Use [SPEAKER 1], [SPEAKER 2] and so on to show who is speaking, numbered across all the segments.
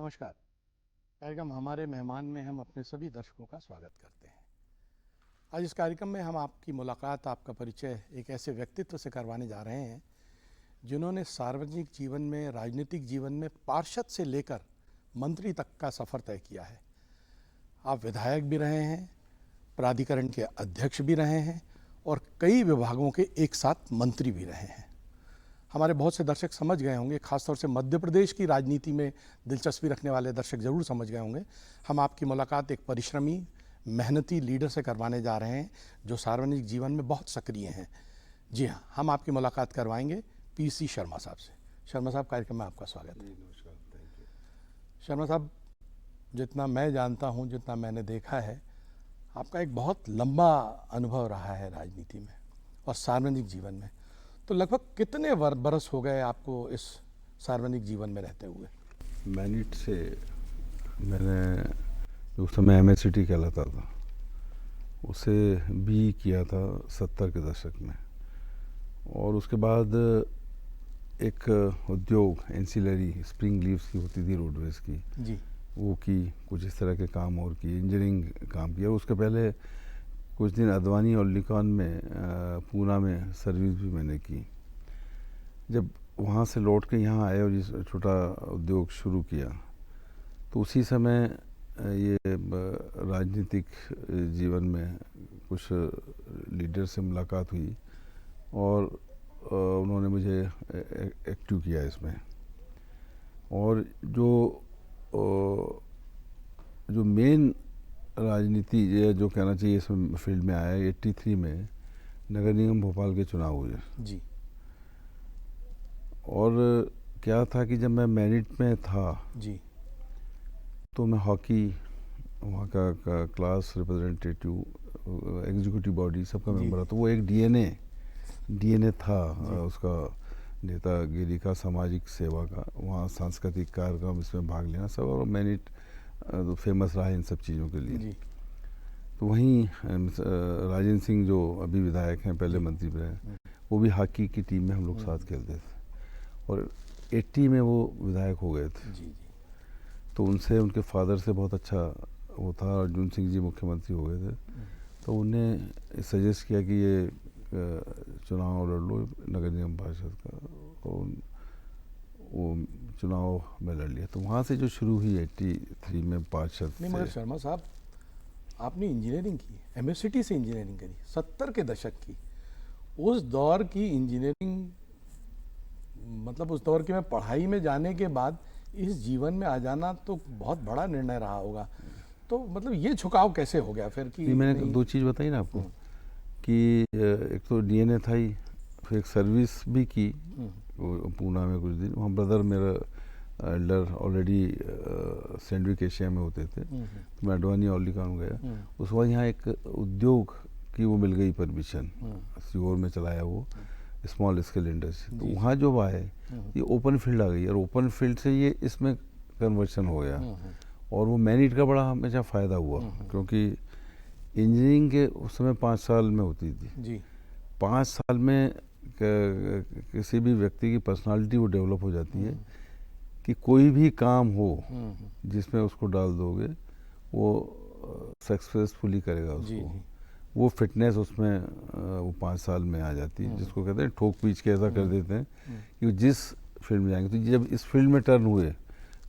[SPEAKER 1] नमस्कार। कार्यक्रम हमारे मेहमान में हम अपने सभी दर्शकों का स्वागत करते हैं। आज इस कार्यक्रम में हम आपकी मुलाकात, आपका परिचय एक ऐसे व्यक्तित्व से करवाने जा रहे हैं जिन्होंने सार्वजनिक जीवन में, राजनीतिक जीवन में पार्षद से लेकर मंत्री तक का सफ़र तय किया है। आप विधायक भी रहे हैं, प्राधिकरण के अध्यक्ष भी रहे हैं और कई विभागों के एक साथ मंत्री भी रहे हैं। हमारे बहुत से दर्शक समझ गए होंगे, खासतौर से मध्य प्रदेश की राजनीति में दिलचस्पी रखने वाले दर्शक जरूर समझ गए होंगे। हम आपकी मुलाकात एक परिश्रमी, मेहनती लीडर से करवाने जा रहे हैं जो सार्वजनिक जीवन में बहुत सक्रिय हैं। जी हाँ, हम आपकी मुलाकात करवाएंगे पीसी शर्मा साहब से। शर्मा साहब, कार्यक्रम में आपका स्वागत है।
[SPEAKER 2] नमस्कार, थैंक यू।
[SPEAKER 1] शर्मा साहब, जितना मैं जानता हूँ, जितना मैंने देखा है, आपका एक बहुत लंबा अनुभव रहा है राजनीति में और सार्वजनिक जीवन में। तो लगभग कितने बरस हो गए आपको इस सार्वजनिक जीवन में रहते हुए?
[SPEAKER 2] मैनिट से मैंने उस समय एमएससीटी कहलाता था, उसे भी किया था 70 के दशक में। और उसके बाद एक उद्योग एंसिलरी स्प्रिंग लीव्स की होती थी रोडवेज़ की
[SPEAKER 1] जी,
[SPEAKER 2] वो की, कुछ इस तरह के काम और किए, इंजीनियरिंग काम किया। उसके पहले कुछ दिन अद्वानी और लिकॉन में पूना में सर्विस भी मैंने की। जब वहाँ से लौट के यहाँ आए और ये छोटा उद्योग शुरू किया तो उसी समय ये राजनीतिक जीवन में कुछ लीडर से मुलाकात हुई और उन्होंने मुझे एक्टिव किया इसमें। और जो मेन राजनीति ये जो कहना चाहिए इसमें फील्ड में आया, 83 में नगर निगम भोपाल के चुनाव हुए
[SPEAKER 1] जी।
[SPEAKER 2] और क्या था कि जब मैं मैरिट में था
[SPEAKER 1] जी,
[SPEAKER 2] तो मैं हॉकी वहाँ का क्लास रिप्रेजेंटेटिव, एग्जीक्यूटिव बॉडी सबका मेंबर था। तो वो एक डीएनए था उसका, नेतागिरी का, सामाजिक सेवा का, वहाँ सांस्कृतिक कार्यक्रम इसमें भाग लेना सब। और मैरिट तो फेमस रहा है इन सब चीज़ों के लिए।
[SPEAKER 1] जी।
[SPEAKER 2] तो वहीं राजेंद्र सिंह जो अभी विधायक हैं, पहले मंत्री रहे, वो भी हॉकी की टीम में हम लोग साथ खेलते थे और 80 में वो विधायक हो गए थे।
[SPEAKER 1] जी, जी।
[SPEAKER 2] तो उनसे, उनके फादर से बहुत अच्छा वो था। अर्जुन सिंह जी मुख्यमंत्री हो गए थे तो उन्हें सजेस्ट किया कि ये चुनाव लड़ लो नगर निगम पार्षद का, और वो चुनाव में लड़ लिया। तो वहाँ से जो शुरू हुई 83 में पार्षद
[SPEAKER 1] नहीं, मगर शर्मा साहब, आपने इंजीनियरिंग की, एमएससीटी से इंजीनियरिंग करी, 70 के दशक की। उस दौर की इंजीनियरिंग, मतलब उस दौर की में पढ़ाई में जाने के बाद इस जीवन में आ जाना तो बहुत बड़ा निर्णय रहा होगा। तो मतलब ये झुकाव कैसे हो गया फिर कि
[SPEAKER 2] मैंने दो चीज़ बताई ना आपको कि एक तो डीएनए था ही, फिर एक सर्विस भी की पूना में कुछ दिन। वहाँ ब्रदर मेरा एल्डर ऑलरेडी सैंडविच एशिया में होते थे, तो मैं अडवानी और लिकॉन गया। उस वक्त यहाँ एक उद्योग की वो मिल गई परमिशन, सीहोर में चलाया वो स्मॉल स्केल इंडस्ट्री। तो वहाँ जो आए ये ओपन फील्ड आ गई और ओपन फील्ड से ये इसमें कन्वर्शन हो गया। और वो मैनिट का बड़ा हमेशा फ़ायदा हुआ क्योंकि इंजीनियरिंग के उस समय 5 साल में होती थी जी। 5 साल में किसी भी व्यक्ति की पर्सनालिटी वो डेवलप हो जाती है कि कोई भी काम हो जिसमें उसको डाल दोगे वो सक्सेसफुली करेगा उसको। वो फिटनेस उसमें वो 5 साल में आ जाती है, जिसको कहते हैं ठोक पीच के ऐसा कर देते हैं कि जिस फील्ड में जाएंगे। तो जब इस फील्ड में टर्न हुए,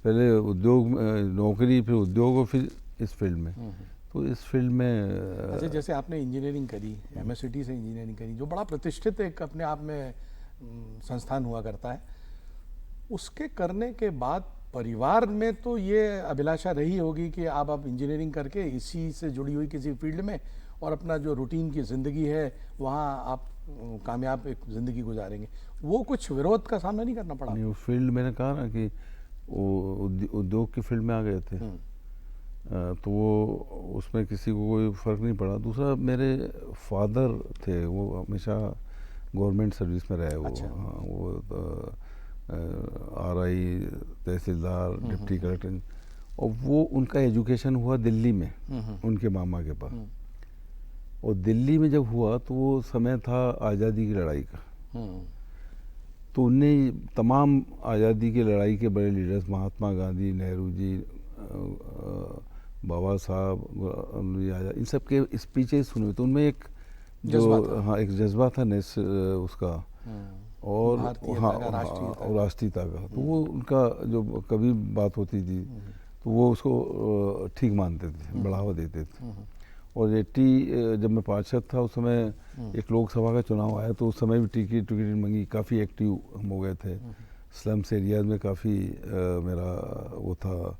[SPEAKER 2] पहले उद्योग नौकरी, फिर उद्योग और फिर इस फील्ड में, तो इस फील्ड में
[SPEAKER 1] अच्छा, जैसे आपने इंजीनियरिंग करी, एमएससीटी से इंजीनियरिंग करी, जो बड़ा प्रतिष्ठित एक अपने आप में संस्थान हुआ करता है, उसके करने के बाद परिवार में तो ये अभिलाषा रही होगी कि आप इंजीनियरिंग करके इसी से जुड़ी हुई किसी फील्ड में और अपना जो रूटीन की ज़िंदगी है वहाँ आप कामयाब एक ज़िंदगी गुजारेंगे। वो कुछ विरोध का सामना नहीं करना पड़ा?
[SPEAKER 2] नहीं, वो फील्ड मैंने कहा ना कि वो उद्योग की फील्ड में आ गए थे तो वो उसमें किसी को कोई फ़र्क नहीं पड़ा। दूसरा, मेरे फादर थे वो हमेशा गवर्नमेंट सर्विस में रहे। वो
[SPEAKER 1] अच्छा।
[SPEAKER 2] हाँ, वो आरआई, तहसीलदार, डिप्टी कलेक्टर, और वो उनका एजुकेशन हुआ दिल्ली में उनके मामा के पास। और दिल्ली में जब हुआ तो वो समय था आज़ादी की लड़ाई का। तो उनने तमाम आज़ादी की लड़ाई के बड़े लीडर्स, महात्मा गांधी, नेहरू जी, बाबा साहब, आज़ाद, इन सब के स्पीचेस सुने। तो उनमें एक
[SPEAKER 1] जज्बा था।
[SPEAKER 2] जो हाँ एक जज्बा था उसका, और
[SPEAKER 1] भारतीयता का, राष्ट्रीयता
[SPEAKER 2] और
[SPEAKER 1] का।
[SPEAKER 2] राष्ट्रीयता का। तो वो उनका जो कभी बात होती थी तो वो उसको ठीक मानते थे, बढ़ावा देते थे। और 80 जब मैं पार्षद था उस समय एक लोकसभा का चुनाव आया, तो उस समय भी टिकट मांगी, काफ़ी एक्टिव हम हो गए थे। स्लम्स एरियाज में काफ़ी मेरा वो था,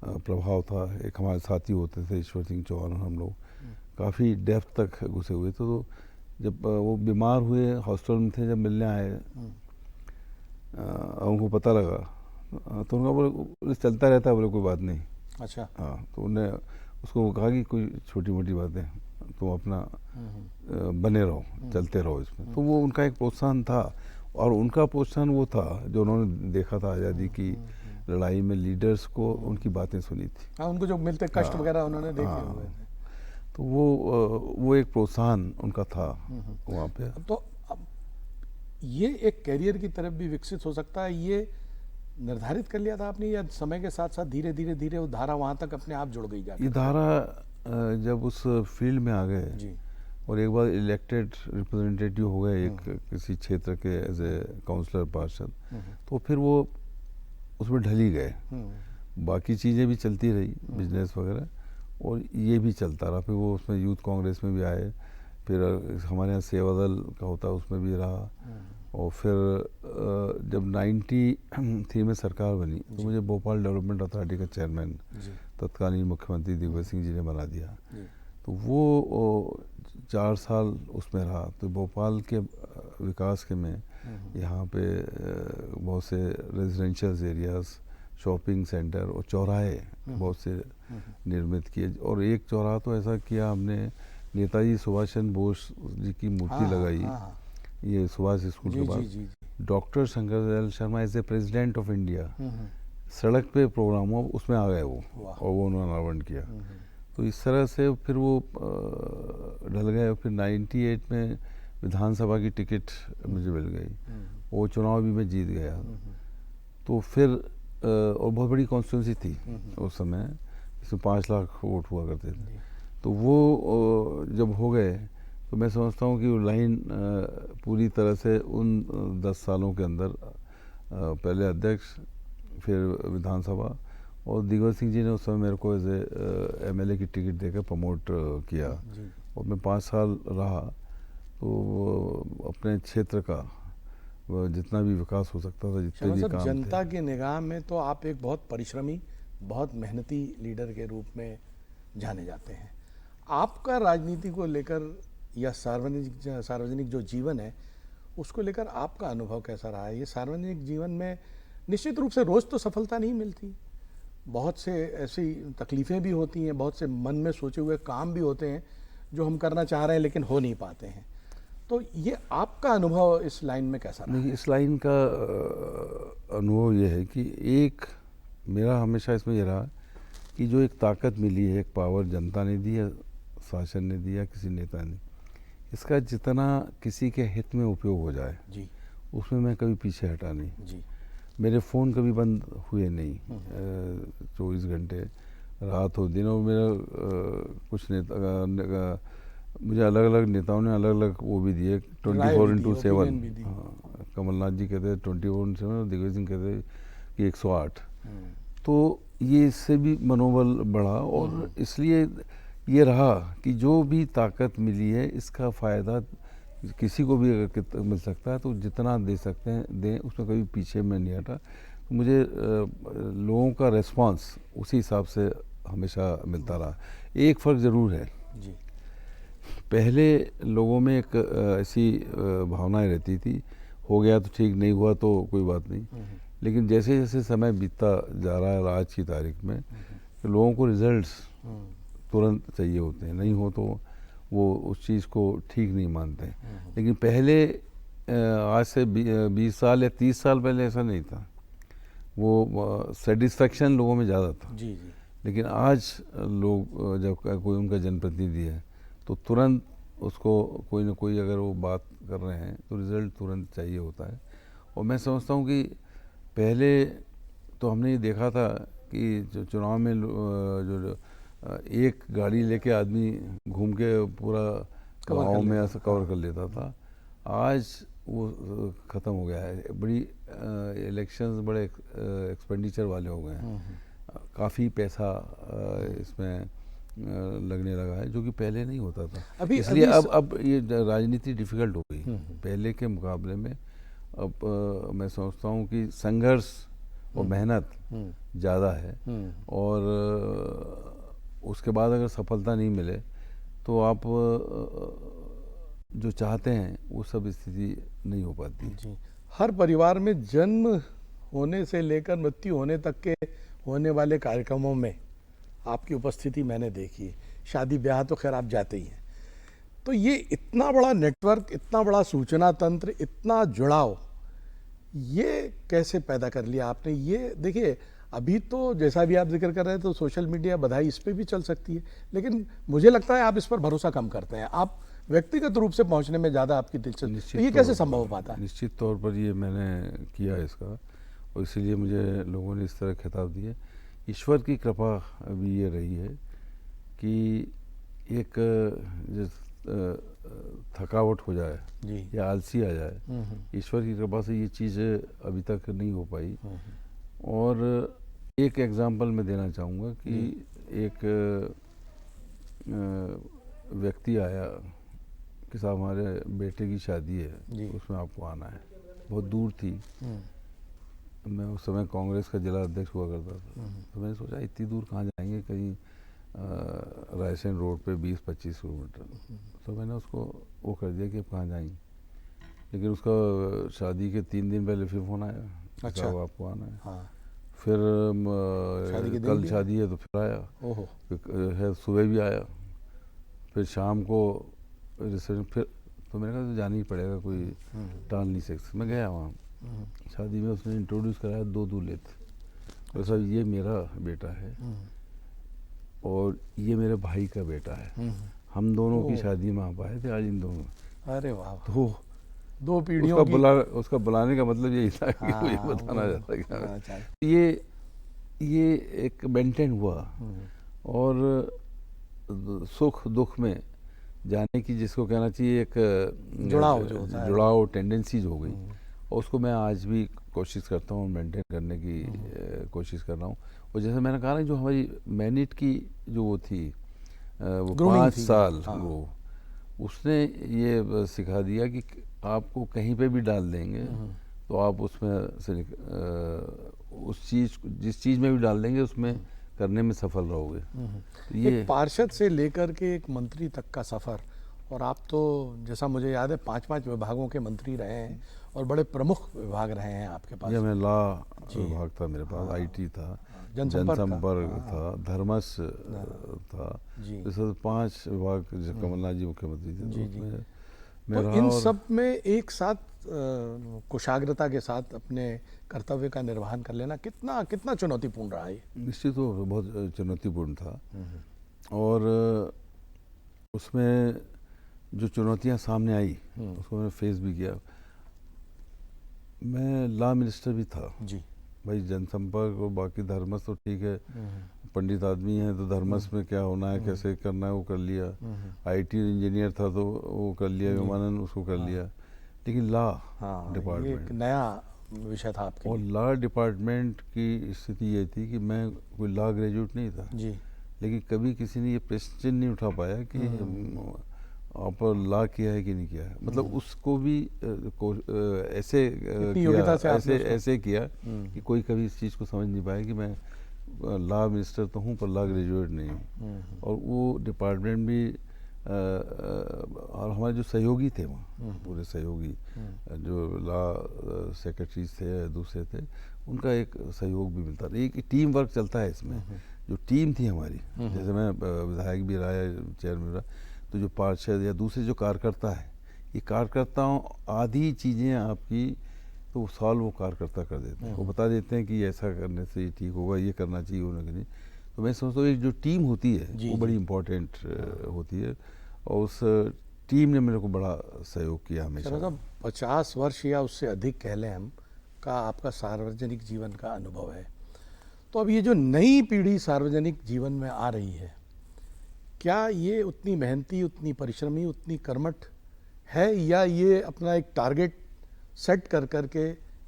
[SPEAKER 2] प्रभाव था। एक हमारे साथी होते थे ईश्वर सिंह चौहान, हम लोग काफ़ी डेप्थ तक घुसे हुए थे। तो जब वो बीमार हुए, हॉस्टल में थे, जब मिलने आए, उनको पता लगा, तो उनका बोले चलता रहता है, बोले कोई बात नहीं।
[SPEAKER 1] अच्छा।
[SPEAKER 2] हाँ, तो उन्हें उसको कहा कि कोई छोटी मोटी बातें, तुम अपना बने रहो, चलते रहो इसमें। तो वो उनका एक प्रोत्साहन था, और उनका प्रोत्साहन वो था जो उन्होंने देखा था आज़ादी की लड़ाई में, लीडर्स को उनकी बातें सुनी थी।
[SPEAKER 1] हाँ, उनको जो मिलते कष्ट
[SPEAKER 2] हाँ,
[SPEAKER 1] वगैरह उन्होंने देखे
[SPEAKER 2] हाँ,
[SPEAKER 1] हुए थे।
[SPEAKER 2] तो वो एक प्रोत्साहन उनका था वहाँ पे।
[SPEAKER 1] तो अब ये एक कैरियर की तरफ भी विकसित हो सकता है, ये निर्धारित कर लिया था आपने, या समय के साथ साथ धीरे धीरे धीरे वो धारा वहाँ तक अपने आप जुड़ गई
[SPEAKER 2] ये
[SPEAKER 1] जाकर?
[SPEAKER 2] धारा जब उस फील्ड में आ गए
[SPEAKER 1] जी।
[SPEAKER 2] और एक बार इलेक्टेड रिप्रेजेंटेटिव हो गए एक किसी क्षेत्र के एज ए काउंसलर, पार्षद, तो फिर वो उसमें ढल ही गए। बाकी चीज़ें भी चलती रही, बिजनेस वगैरह, और ये भी चलता रहा। फिर वो उसमें यूथ कांग्रेस में भी आए, फिर हमारे यहाँ सेवा दल का होता है उसमें भी रहा। और फिर जब 93 में सरकार बनी तो मुझे भोपाल डेवलपमेंट अथॉरिटी का चेयरमैन तत्कालीन मुख्यमंत्री दिग्विजय सिंह जी ने बना दिया। तो वो 4 साल उसमें रहा। तो भोपाल के विकास के में यहाँ पे बहुत से रेजिडेंशियल एरियाज़, शॉपिंग सेंटर और चौराहे बहुत से निर्मित किए। और एक चौराहा तो ऐसा किया हमने, नेताजी सुभाष चंद्र बोस जी की मूर्ति लगाई, ये सुभाष स्कूल के पास। Doctor Shankar Sharma as a president of India सड़क पे प्रोग्राम हुआ, उसमें आ गए वो, और वो उन्होंने अनावरण किया। तो इस तरह से फिर वो ढल गए। फिर 98 में विधानसभा की टिकट मुझे मिल गई, वो चुनाव भी मैं जीत गया। तो फिर और बहुत बड़ी कॉन्स्टिट्यूंसी थी उस समय, इसमें 5 लाख वोट हुआ करते थे। तो वो जब हो गए तो मैं समझता हूँ कि वो लाइन पूरी तरह से उन 10 सालों के अंदर, पहले अध्यक्ष, फिर विधानसभा, और दिग्विजय सिंह जी ने उस समय मेरे को एज ए MLA की टिकट देकर प्रमोट किया, और मैं 5 साल रहा। तो अपने क्षेत्र का जितना भी विकास हो सकता था, जितने भी काम थे।
[SPEAKER 1] जनता की निगाह में तो आप एक बहुत परिश्रमी, बहुत मेहनती लीडर के रूप में जाने जाते हैं। आपका राजनीति को लेकर या सार्वजनिक जो जीवन है उसको लेकर आपका अनुभव कैसा रहा है? ये सार्वजनिक जीवन में निश्चित रूप से रोज़ तो सफलता नहीं मिलती, बहुत से ऐसी तकलीफ़ें भी होती हैं, बहुत से मन में सोचे हुए काम भी होते हैं जो हम करना चाह रहे हैं लेकिन हो नहीं पाते हैं। तो ये आपका अनुभव इस लाइन में कैसा रहा?
[SPEAKER 2] नहीं, इस लाइन का अनुभव ये है कि एक मेरा हमेशा इसमें ये रहा कि जो एक ताकत मिली है, एक पावर जनता ने दी है, शासन ने दिया, किसी नेता ने, इसका जितना किसी के हित में उपयोग हो जाए
[SPEAKER 1] जी,
[SPEAKER 2] उसमें मैं कभी पीछे हटा नहीं।
[SPEAKER 1] जी,
[SPEAKER 2] मेरे फ़ोन कभी बंद हुए नहीं 24 घंटे, रात हो दिन। और मेरा कुछ नेता, मुझे अलग अलग नेताओं ने अलग अलग वो भी दिए, 24x7। हाँ, कमलनाथ जी कहते हैं 24x7, और दिग्विजय सिंह कहते हैं कि 108। तो ये इससे भी मनोबल बढ़ा, और इसलिए ये रहा कि जो भी ताकत मिली है इसका फ़ायदा किसी को भी अगर मिल सकता है तो जितना दे सकते हैं दें, उसमें कभी पीछे में नहीं हटा। तो मुझे लोगों का रिस्पांस उसी हिसाब से हमेशा मिलता रहा। एक फ़र्क ज़रूर है
[SPEAKER 1] जी,
[SPEAKER 2] पहले लोगों में एक ऐसी भावनाएं रहती थी, हो गया तो ठीक, नहीं हुआ तो कोई बात नहीं। लेकिन जैसे जैसे समय बीतता जा रहा है आज की तारीख में, तो लोगों को रिजल्ट्स तुरंत चाहिए होते हैं, नहीं हो तो वो उस चीज़ को ठीक नहीं मानते। लेकिन पहले आज से 20 साल या 30 साल पहले ऐसा नहीं था, वो सेटिस्फेक्शन लोगों में ज़्यादा था।
[SPEAKER 1] जी, जी।
[SPEAKER 2] लेकिन आज लोग जब कोई उनका जनप्रतिनिधि है तो तुरंत उसको कोई ना कोई अगर वो बात कर रहे हैं तो रिज़ल्ट तुरंत चाहिए होता है। और मैं समझता हूँ कि पहले तो हमने ये देखा था कि जो चुनाव में जो एक गाड़ी लेके आदमी घूम के पूरा गाँव में ऐसा कवर कर लेता था, आज वो ख़त्म हो गया है। बड़ी इलेक्शंस बड़े एक्सपेंडिचर वाले हो गए हैं, काफ़ी पैसा इसमें लगने लगा है, जो कि पहले नहीं होता था। इसलिए अब ये राजनीति डिफ़िकल्ट हो गई पहले के मुकाबले में। अब मैं समझता हूँ कि संघर्ष और मेहनत ज़्यादा है, और उसके बाद अगर सफलता नहीं मिले तो आप जो चाहते हैं वो सब स्थिति नहीं हो पाती
[SPEAKER 1] जी। हर परिवार में जन्म होने से लेकर मृत्यु होने तक के होने वाले कार्यक्रमों में आपकी उपस्थिति मैंने देखी है। शादी ब्याह तो खैर आप जाते ही हैं, तो ये इतना बड़ा नेटवर्क, इतना बड़ा सूचना तंत्र, इतना जुड़ाव, ये कैसे पैदा कर लिया आपने? ये देखिए, अभी तो जैसा भी आप जिक्र कर रहे हैं तो सोशल मीडिया, बधाई इस पे भी चल सकती है, लेकिन मुझे लगता है आप इस पर भरोसा कम करते हैं, आप व्यक्तिगत रूप से पहुंचने में ज़्यादा आपकी दिलचस्पी। तो ये कैसे संभव हो पाता है?
[SPEAKER 2] निश्चित तौर पर ये मैंने किया इसका, और इसीलिए मुझे लोगों ने इस तरह खिताब दिए। ईश्वर की कृपा अभी ये रही है कि एक थकावट हो जाए या आलसी आ जाए, ईश्वर की कृपा से ये चीज़ अभी तक नहीं हो पाई। और एक एग्जांपल मैं देना चाहूँगा कि एक व्यक्ति आया कि साहब हमारे बेटे की शादी है, उसमें आपको आना है। बहुत दूर थी, मैं उस समय कांग्रेस का जिला अध्यक्ष हुआ करता था, तो मैंने सोचा इतनी दूर कहाँ जाएंगे, कहीं रायसेन रोड पे 20-25 किलोमीटर। तो मैंने उसको वो कर दिया कि अब कहाँ जाएंगे, लेकिन उसका शादी के 3 दिन पहले फिर फ़ोन आया, अच्छा आपको आना है। हाँ। फिर कल शादी है तो फिर आया, फिर सुबह भी आया, फिर शाम को रिसेप्शन। फिर तो मैंने कहा तो जाना ही पड़ेगा, कोई टाल नहीं सकते। मैं गया वहाँ शादी में, उसने इंट्रोड्यूस कराया 2 दूल्हे थे। तो साहब ये मेरा बेटा है और ये मेरे भाई का बेटा है, हम दोनों की शादी में आप आए थे आज इन दोनों।
[SPEAKER 1] अरे वाह।
[SPEAKER 2] तो
[SPEAKER 1] 2 पीढ़ियों
[SPEAKER 2] उसका बुलाने का मतलब यही था कि वो ये बताना चाहता कि ये एक मेंटेन हुआ, और सुख दुख में जाने की, जिसको कहना चाहिए एक जुड़ाव टेंडेंसीज हो गई, और उसको मैं आज भी कोशिश करता हूँ मेंटेन करने की कोशिश कर रहा हूँ। और जैसे मैंने कहा ना, जो हमारी मैनिट की जो वो थी, वो 5 साल, वो उसने ये सिखा दिया कि आपको कहीं पे भी डाल देंगे तो आप उसमें से उस चीज़, जिस चीज़ में भी डाल देंगे उसमें करने में सफल रहोगे।
[SPEAKER 1] ये एक पार्षद से लेकर के एक मंत्री तक का सफ़र, और आप तो जैसा मुझे याद है 5-5 विभागों के मंत्री रहे हैं, और बड़े प्रमुख विभाग रहे हैं आपके पास।
[SPEAKER 2] मैं लॉ विभाग था मेरे पास, आईटी था, जनसंपर्क था, धर्मस था, जैसे 5 विभाग जैसे कमलनाथ जी मुख्यमंत्री थे।
[SPEAKER 1] तो इन सब में एक साथ कुशाग्रता के साथ अपने कर्तव्य का निर्वहन कर लेना कितना चुनौतीपूर्ण रहा है?
[SPEAKER 2] निश्चित रूप से बहुत चुनौतीपूर्ण था, और उसमें जो चुनौतियां सामने आई उसको मैंने फेस भी किया। मैं लॉ मिनिस्टर भी था जी भाई, जनसंपर्क और बाकी धर्मस तो ठीक है, पंडित आदमी है तो धर्मस में क्या होना है, कैसे करना है वो कर लिया। आईटी इंजीनियर था तो वो कर लिया, विमानन उसको कर लिया। लेकिन लॉ डिपार्टमेंट
[SPEAKER 1] एक नया विषय था आपके
[SPEAKER 2] और लॉ डिपार्टमेंट की स्थिति ये थी कि मैं कोई लॉ ग्रेजुएट नहीं था जी, लेकिन कभी किसी ने ये प्रश्न नहीं उठा पाया कि आप लॉ किया है कि नहीं किया है। मतलब उसको भी ऐसे किया कि कोई कभी इस चीज़ को समझ नहीं पाया कि मैं लॉ मिनिस्टर तो हूँ पर लॉ ग्रेजुएट नहीं हूँ। और वो डिपार्टमेंट भी और हमारे जो सहयोगी थे वहाँ, पूरे सहयोगी जो लॉ सेक्रेटरीज थे, दूसरे थे, उनका एक सहयोग भी मिलता था। एक टीम वर्क चलता है इसमें। जो टीम थी हमारी, जैसे मैं विधायक भी रहा है, चेयरमैन रहा, तो जो पार्षद या दूसरे जो कार्यकर्ता है, ये कार्यकर्ताओं आधी चीज़ें आपकी तो सॉल्व वो कार्यकर्ता कर देते हैं, वो बता देते हैं कि ऐसा करने से ये ठीक होगा, ये करना चाहिए, वो नहीं। तो मैं समझता हूँ जो टीम होती है वो बड़ी इम्पोर्टेंट होती है, और उस टीम ने मेरे को बड़ा सहयोग किया हमेशा।
[SPEAKER 1] 50 वर्ष या उससे अधिक कह लें हम का आपका सार्वजनिक जीवन का अनुभव है, तो अब ये जो नई पीढ़ी सार्वजनिक जीवन में आ रही है, क्या ये उतनी मेहनती, उतनी परिश्रमी, उतनी कर्मठ है, या ये अपना एक टारगेट सेट कर करके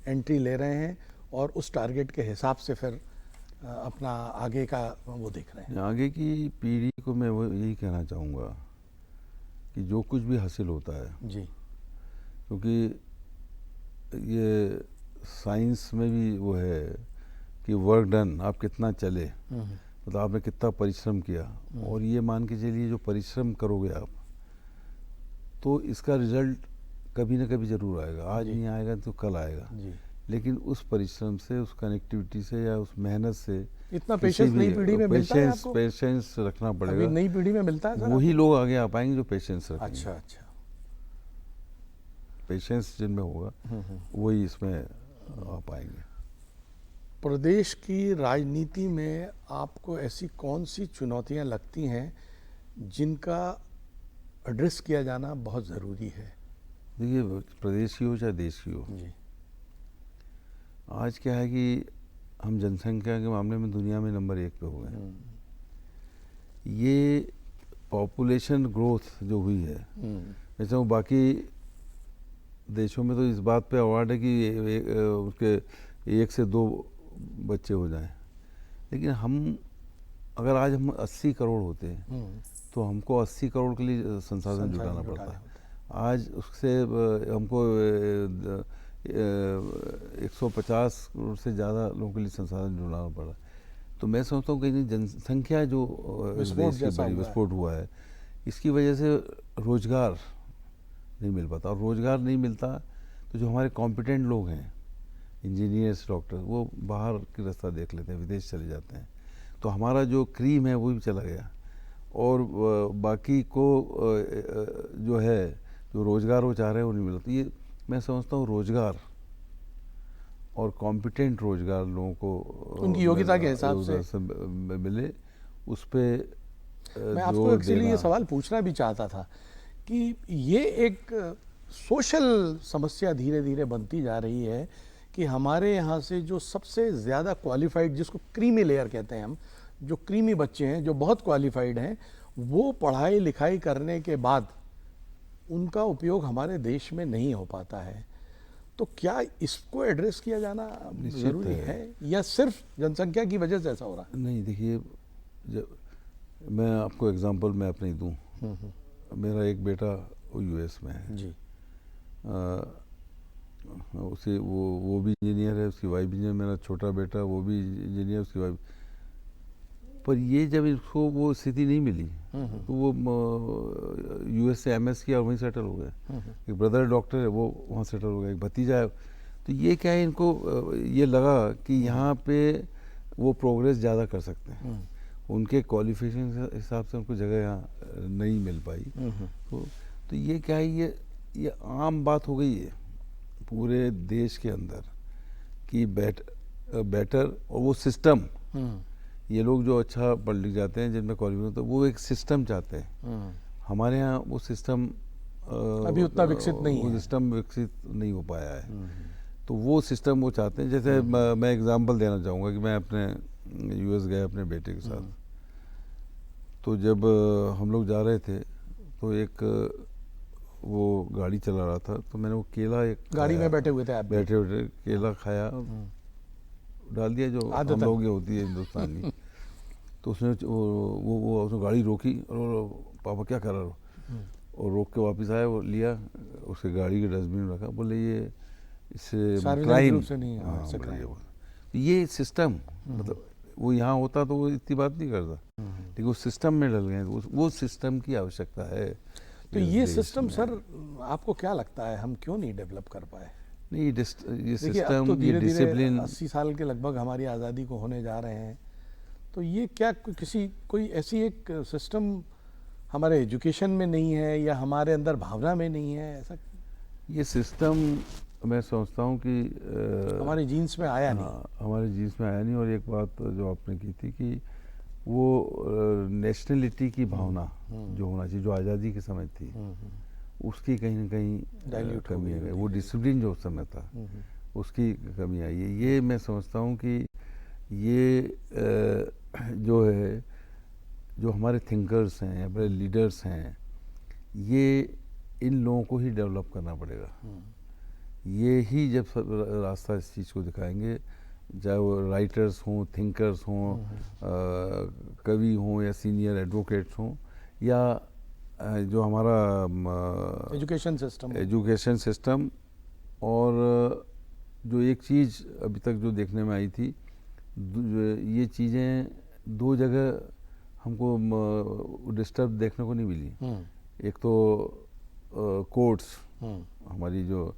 [SPEAKER 1] एंट्री ले रहे हैं और उस टारगेट के हिसाब से फिर अपना आगे का वो देख रहे हैं?
[SPEAKER 2] आगे की पीढ़ी को मैं वो यही कहना चाहूँगा कि जो कुछ भी हासिल होता है
[SPEAKER 1] जी।
[SPEAKER 2] क्योंकि ये साइंस में भी वो है कि वर्क डन, आप कितना चले, मतलब आपने कितना परिश्रम किया, और ये मान के चलिए जो परिश्रम करोगे आप तो इसका रिजल्ट कभी ना कभी जरूर आएगा। आज नहीं आएगा तो कल आएगा
[SPEAKER 1] जी।
[SPEAKER 2] लेकिन उस परिश्रम से, उस कनेक्टिविटी से या उस मेहनत से
[SPEAKER 1] इतना पेशेंस नई पीढ़ी में मिलता है आपको?
[SPEAKER 2] पेशेंस रखना
[SPEAKER 1] अभी
[SPEAKER 2] पड़ेगा।
[SPEAKER 1] नई पीढ़ी में मिलता है सर?
[SPEAKER 2] वही लोग आगे आ पाएंगे जो पेशेंस रखेंगे।
[SPEAKER 1] अच्छा अच्छा।
[SPEAKER 2] पेशेंस जिनमें होगा वही इसमें आ पाएंगे।
[SPEAKER 1] प्रदेश की राजनीति में आपको ऐसी कौन सी चुनौतियां लगती हैं जिनका एड्रेस किया जाना बहुत ज़रूरी है?
[SPEAKER 2] देखिए, प्रदेश की हो चाहे देश की हो,
[SPEAKER 1] जी।
[SPEAKER 2] आज क्या है कि हम जनसंख्या के मामले में दुनिया में नंबर 1 पे हो गए। ये पॉपुलेशन ग्रोथ जो हुई है, वैसे वो बाकी देशों में तो इस बात पे अवार्ड है कि उसके 1 से 2 बच्चे हो जाएं, लेकिन हम अगर आज हम 80 करोड़ होते हैं तो हमको 80 करोड़ के लिए संसाधन जुटाना पड़ता है। आज उससे हमको 150 करोड़ से ज़्यादा लोगों के लिए संसाधन जुटाना पड़ा। तो मैं समझता हूँ कि जनसंख्या जो विस्फोट हुआ है, इसकी वजह से रोजगार नहीं मिल पाता, और रोजगार नहीं मिलता तो जो हमारे कॉम्पिटेंट लोग हैं, इंजीनियर्स, डॉक्टर, वो बाहर की रास्ता देख लेते हैं, विदेश चले जाते हैं। तो हमारा जो क्रीम है वो भी चला गया, और बाकी को जो है, जो रोज़गार वो चाह रहे हैं वो नहीं मिला। तो ये मैं समझता हूँ रोज़गार और कॉम्पिटेंट रोज़गार लोगों को
[SPEAKER 1] उनकी योग्यता के हिसाब से
[SPEAKER 2] मिले, उस पर
[SPEAKER 1] मैं आपको एक्चुअली ये सवाल पूछना भी चाहता था कि ये एक सोशल समस्या धीरे धीरे बनती जा रही है कि हमारे यहाँ से जो सबसे ज़्यादा क्वालिफाइड, जिसको क्रीमी लेयर कहते हैं हम, जो क्रीमी बच्चे हैं, जो बहुत क्वालिफाइड हैं, वो पढ़ाई लिखाई करने के बाद उनका उपयोग हमारे देश में नहीं हो पाता है। तो क्या इसको एड्रेस किया जाना ज़रूरी है या सिर्फ जनसंख्या की वजह से ऐसा हो रहा है?
[SPEAKER 2] नहीं, देखिए, जब मैं आपको एग्जांपल मैं अपने दूं, मेरा एक बेटा वो यूएस में है
[SPEAKER 1] जी।
[SPEAKER 2] उसे वो भी इंजीनियर है, उसकी वाइफ इंजीनियर। मेरा छोटा बेटा वो भी इंजीनियर, उसकी वाइफ। पर ये जब इसको वो स्थिति नहीं मिली तो वो यूएस से एमएस किया और वहीं सेटल हो गया। एक ब्रदर डॉक्टर है, वो वहाँ सेटल हो गया, एक भतीजा है। तो ये क्या है, इनको ये लगा कि यहाँ पे वो प्रोग्रेस ज़्यादा कर सकते हैं। उनके क्वालिफिकेशन के हिसाब से उनको जगह यहाँ नहीं मिल पाई। तो ये क्या है, ये आम बात हो गई है पूरे देश के अंदर कि बेटर और वो सिस्टम, ये लोग जो अच्छा पढ़ लिख जाते हैं, जिनमें क्वालिफिकेशन, तो वो एक सिस्टम चाहते हैं। हमारे यहाँ वो सिस्टम
[SPEAKER 1] अभी उतना विकसित नहीं है।
[SPEAKER 2] वो सिस्टम विकसित नहीं हो पाया है। तो वो सिस्टम वो चाहते हैं। जैसे मैं एग्जांपल देना चाहूँगा कि मैं अपने यूएस गए अपने बेटे के साथ। तो जब हम लोग जा रहे थे तो एक वो गाड़ी चला रहा था, तो मैंने वो केला, एक
[SPEAKER 1] गाड़ी में बैठे हुए थे आप?
[SPEAKER 2] बैठे केला खाया, डाल दिया, जो हम लोग ये होती है हिंदुस्तानी। तो उसने वो उसने गाड़ी रोकी और पापा क्या कर रहा हो, और रोक के वापस आया, वो लिया, उसके गाड़ी के डस्टबिन में रखा। बोले ये इससे क्राइम
[SPEAKER 1] से नहीं है।
[SPEAKER 2] ये सिस्टम, मतलब वो यहाँ होता तो वो इतनी बात नहीं करता, लेकिन वो सिस्टम में डल गए। वो सिस्टम की आवश्यकता है।
[SPEAKER 1] तो ये सिस्टम सर आपको क्या लगता है हम क्यों नहीं डेवलप कर पाए?
[SPEAKER 2] नहीं, ये सिस्टम,
[SPEAKER 1] तो
[SPEAKER 2] ये डिसिप्लिन,
[SPEAKER 1] 80 साल के लगभग हमारी आज़ादी को होने जा रहे हैं, तो ये क्या कोई ऐसी एक सिस्टम हमारे एजुकेशन में नहीं है या हमारे अंदर भावना में नहीं है? ऐसा
[SPEAKER 2] ये सिस्टम मैं समझता हूँ कि
[SPEAKER 1] हमारे जीन्स में आया नहीं।
[SPEAKER 2] हमारे जीन्स में आया नहीं। और एक बात जो आपने की थी कि वो नेशनलिटी की भावना जो होना चाहिए, जो आज़ादी के समय थी, उसकी कहीं ना कहीं कमी है। वो डिसिप्लिन जो उस समय था उसकी कमी आई है। ये मैं समझता हूँ कि ये जो है, जो हमारे थिंकर्स हैं, हमारे लीडर्स हैं, ये इन लोगों को ही डेवलप करना पड़ेगा। ये ही जब रास्ता इस चीज़ को दिखाएंगे, चाहे वो राइटर्स हों, थिंकर्स हों, कवि हों, या सीनियर एडवोकेट्स हों, या जो हमारा एजुकेशन सिस्टम। और जो एक चीज़ अभी तक जो देखने में आई थी, ये चीज़ें दो जगह हमको डिस्टर्ब देखने को नहीं मिली। एक तो कोर्ट्स, हमारी जो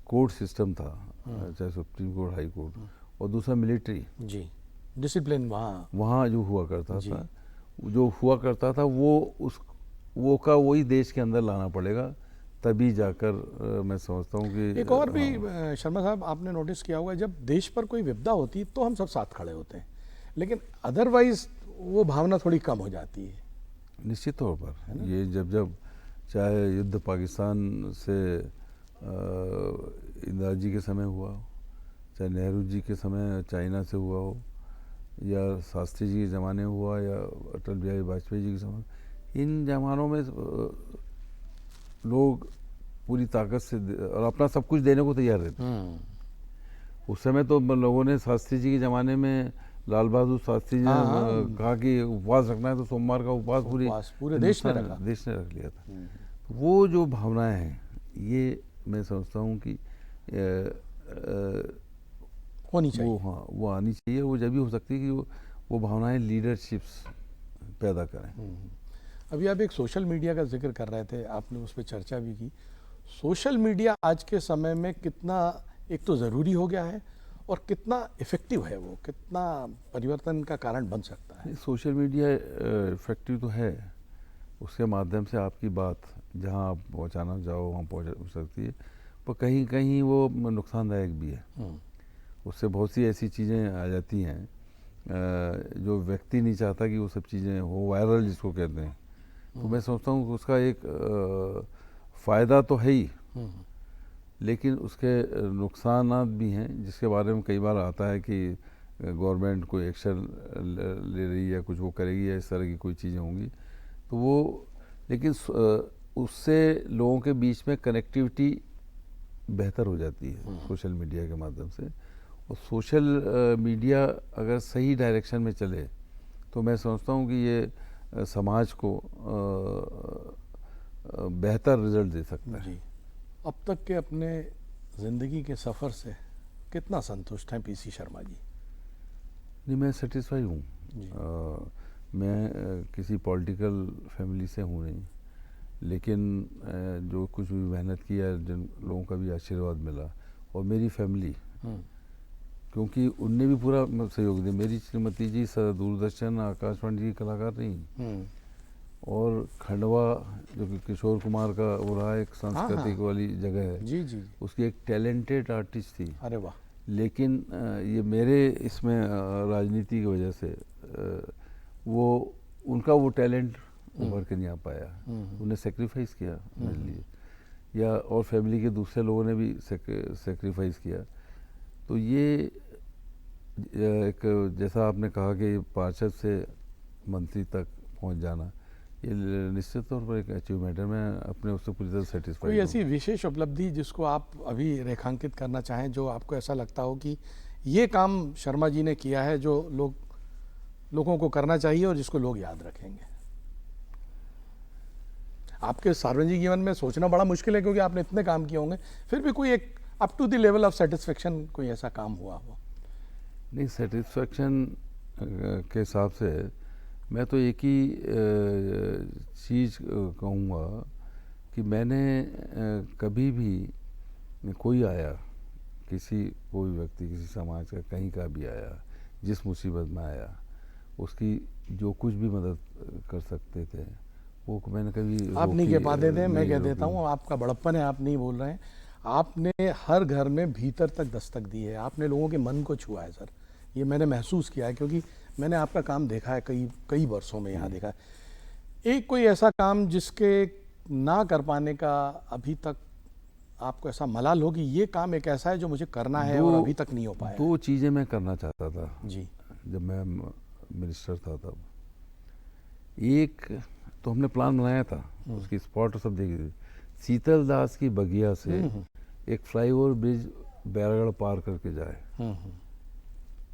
[SPEAKER 2] कोर्ट सिस्टम था, चाहे सुप्रीम कोर्ट, हाई कोर्ट, और दूसरा मिलिट्री
[SPEAKER 1] जी, डिसिप्लिन
[SPEAKER 2] वहाँ जो हुआ करता था वो का वही देश के अंदर लाना पड़ेगा, तभी जाकर मैं समझता हूँ कि
[SPEAKER 1] एक और भी शर्मा साहब, आपने नोटिस किया होगा, जब देश पर कोई विपदा होती तो हम सब साथ खड़े होते हैं, लेकिन अदरवाइज वो भावना थोड़ी कम हो जाती है।
[SPEAKER 2] निश्चित तौर पर ये जब चाहे युद्ध पाकिस्तान से इंदिरा जी के समय हुआ हो, चाहे नेहरू जी के समय चाइना से हुआ हो, या शास्त्री जी के ज़माने हुआ, या अटल बिहारी वाजपेयी जी के समय, इन ज़मानों में लोग पूरी ताकत से और अपना सब कुछ देने को तैयार रहते। उस समय तो लोगों ने शास्त्री जी के ज़माने में, लाल बहादुर शास्त्री जी ने कहा कि उपवास रखना है, तो सोमवार का उपवास पूरे देश ने रख लिया था। वो जो भावनाएं हैं, ये मैं समझता हूँ कि
[SPEAKER 1] होनी चाहिए।
[SPEAKER 2] वो आनी चाहिए। वो जब भी हो सकती है कि वो भावनाएं लीडरशिप्स पैदा करें।
[SPEAKER 1] अभी आप एक सोशल मीडिया का जिक्र कर रहे थे, आपने उस पर चर्चा भी की। सोशल मीडिया आज के समय में कितना एक तो ज़रूरी हो गया है, और कितना इफ़ेक्टिव है, वो कितना परिवर्तन का कारण बन सकता है?
[SPEAKER 2] सोशल मीडिया इफ़ेक्टिव तो है, उसके माध्यम से आपकी बात जहां आप पहुंचाना चाहो वहां पहुंच सकती है, पर कहीं कहीं वो नुकसानदायक भी है। उससे बहुत सी ऐसी चीज़ें आ जाती हैं जो व्यक्ति नहीं चाहता कि वो सब चीज़ें हो, वायरल जिसको कहते हैं। तो मैं समझता हूँ कि उसका एक फ़ायदा तो है ही, लेकिन उसके नुकसानात भी हैं, जिसके बारे में कई बार आता है कि गवर्नमेंट कोई एक्शन ले रही है, कुछ वो करेगी, या इस तरह की कोई चीज़ें होंगी। तो वो, लेकिन उससे लोगों के बीच में कनेक्टिविटी बेहतर हो जाती है सोशल मीडिया के माध्यम से। और सोशल मीडिया अगर सही डायरेक्शन में चले तो मैं समझता हूँ कि ये समाज को बेहतर रिजल्ट दे सकता है।
[SPEAKER 1] जी, अब तक के अपने ज़िंदगी के सफ़र से कितना संतुष्ट हैं पीसी शर्मा जी?
[SPEAKER 2] नहीं, मैं सेटिस्फाई हूँ। मैं किसी पॉलिटिकल फैमिली से हूँ नहीं, लेकिन जो कुछ भी मेहनत की है, जिन लोगों का भी आशीर्वाद मिला, और मेरी फैमिली, क्योंकि उनने भी पूरा सहयोग दिया। मेरी श्रीमती जी दूरदर्शन, आकाशवाणी की कलाकार रही, और खंडवा जो कि किशोर कुमार का वो रहा, एक सांस्कृतिक वाली जगह है,
[SPEAKER 1] जी जी,
[SPEAKER 2] उसकी एक टैलेंटेड आर्टिस्ट थी।
[SPEAKER 1] अरे वाह।
[SPEAKER 2] लेकिन ये मेरे इसमें राजनीति की वजह से वो उनका वो टैलेंट उभर के नहीं आ पाया। उन्हें सेक्रीफाइस किया मेरे लिए, या और फैमिली के दूसरे लोगों ने भी सेक्रीफाइस किया। तो ये एक, जैसा आपने कहा कि पार्षद से मंत्री तक पहुंच जाना, ये निश्चित तौर पर एक अचीवमेंट है। मैं अपने उससे पूरी तरह सेटिस्फाइड हूँ।
[SPEAKER 1] कोई ऐसी विशेष उपलब्धि जिसको आप अभी रेखांकित करना चाहें, जो आपको ऐसा लगता हो कि ये काम शर्मा जी ने किया है जो लोगों को करना चाहिए और जिसको लोग याद रखेंगे? आपके सार्वजनिक जीवन में सोचना बड़ा मुश्किल है, क्योंकि आपने इतने काम किए होंगे, फिर भी कोई एक up to the level of satisfaction कोई ऐसा काम हुआ हो?
[SPEAKER 2] नहीं, सेटिस्फेक्शन के हिसाब से मैं तो एक ही चीज़ कहूँगा कि मैंने कभी भी कोई आया, कोई व्यक्ति किसी समाज का कहीं का भी आया, जिस मुसीबत में आया, उसकी जो कुछ भी मदद कर सकते थे वो मैंने कभी
[SPEAKER 1] आप नहीं कह पाते थे। मैं कह देता हूँ, आपका बड़प्पन है, आप नहीं बोल रहे हैं। आपने हर घर में भीतर तक दस्तक दी है, आपने लोगों के मन को छुआ है सर, ये मैंने महसूस किया है, क्योंकि मैंने आपका काम देखा है कई वर्षों में यहाँ देखा है। एक कोई ऐसा काम जिसके ना कर पाने का अभी तक आपको ऐसा मलाल हो कि ये काम एक ऐसा है जो मुझे करना है और अभी तक नहीं हो पाया?
[SPEAKER 2] 2 चीज़ें मैं करना चाहता था
[SPEAKER 1] जी।
[SPEAKER 2] जब मैं मिनिस्टर था तब। एक तो हमने प्लान बनाया था, उसकी स्पॉट सब देखी थी। शीतल दास की बगिया से एक फ्लाईओवर ब्रिज बैरागढ़ पार करके जाए,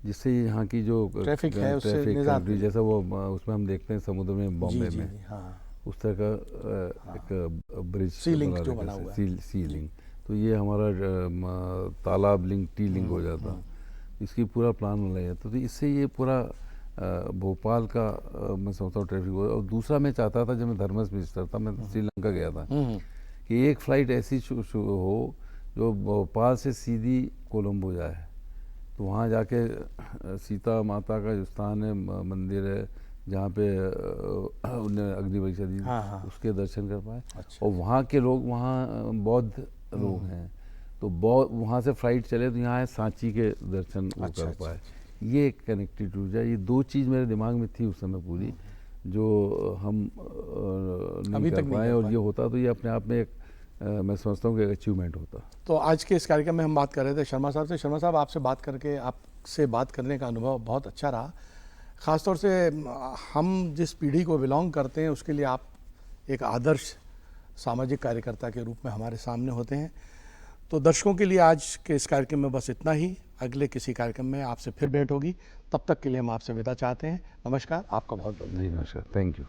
[SPEAKER 2] जिससे यहाँ की जो
[SPEAKER 1] ट्रैफिक है उससे
[SPEAKER 2] ट्रैफिक
[SPEAKER 1] निजात
[SPEAKER 2] कंट्री
[SPEAKER 1] मिले।
[SPEAKER 2] जैसा वो उसमें हम देखते हैं समुद्र में, बॉम्बे
[SPEAKER 1] जी,
[SPEAKER 2] में
[SPEAKER 1] जी, हाँ।
[SPEAKER 2] उस तरह का एक ब्रिज
[SPEAKER 1] सी लिंक जो बना हुआ है।
[SPEAKER 2] सी लिंक, तो ये हमारा तालाब लिंक, टी लिंक हो जाता। इसकी पूरा प्लान बनाया जाता, तो इससे ये पूरा भोपाल का मैं समझता हूँ ट्रैफिक हो। और दूसरा मैं चाहता था, जब मैं धर्मेश मिनिस्टर था, मैं श्रीलंका गया था, कि एक फ़्लाइट ऐसी हो जो भोपाल से सीधी कोलंबो जाए, तो वहाँ जाके सीता माता का जो स्थान है, मंदिर है जहाँ पे उन्हें अग्नि परीक्षा दी, उसके दर्शन कर पाए।
[SPEAKER 1] अच्छा।
[SPEAKER 2] और वहाँ के लोग, वहाँ बौद्ध लोग हैं, तो बौद्ध वहाँ से फ्लाइट चले तो यहाँ सांची के दर्शन वो
[SPEAKER 1] अच्छा,
[SPEAKER 2] कर
[SPEAKER 1] अच्छा,
[SPEAKER 2] पाए। ये कनेक्टेड हो जाए। ये 2 चीज़ मेरे दिमाग में थी उस समय पूरी, जो हम नहीं
[SPEAKER 1] अभी
[SPEAKER 2] कर
[SPEAKER 1] तक नहीं
[SPEAKER 2] पाए,
[SPEAKER 1] कर
[SPEAKER 2] और
[SPEAKER 1] पाए।
[SPEAKER 2] ये होता तो ये अपने आप में एक मैं समझता हूँ कि एक अचीवमेंट होता।
[SPEAKER 1] तो आज के इस कार्यक्रम में हम बात कर रहे थे शर्मा साहब से। शर्मा साहब, आपसे बात करके, आपसे बात करने का अनुभव बहुत अच्छा रहा। ख़ासतौर से हम जिस पीढ़ी को बिलोंग करते हैं उसके लिए आप एक आदर्श सामाजिक कार्यकर्ता के रूप में हमारे सामने होते हैं। तो दर्शकों के लिए आज के इस कार्यक्रम में बस इतना ही। अगले किसी कार्यक्रम में आपसे फिर भेंट होगी। तब तक के लिए हम आपसे विदा चाहते हैं। नमस्कार, आपका बहुत बहुत
[SPEAKER 2] जी नमस्कार, थैंक यू।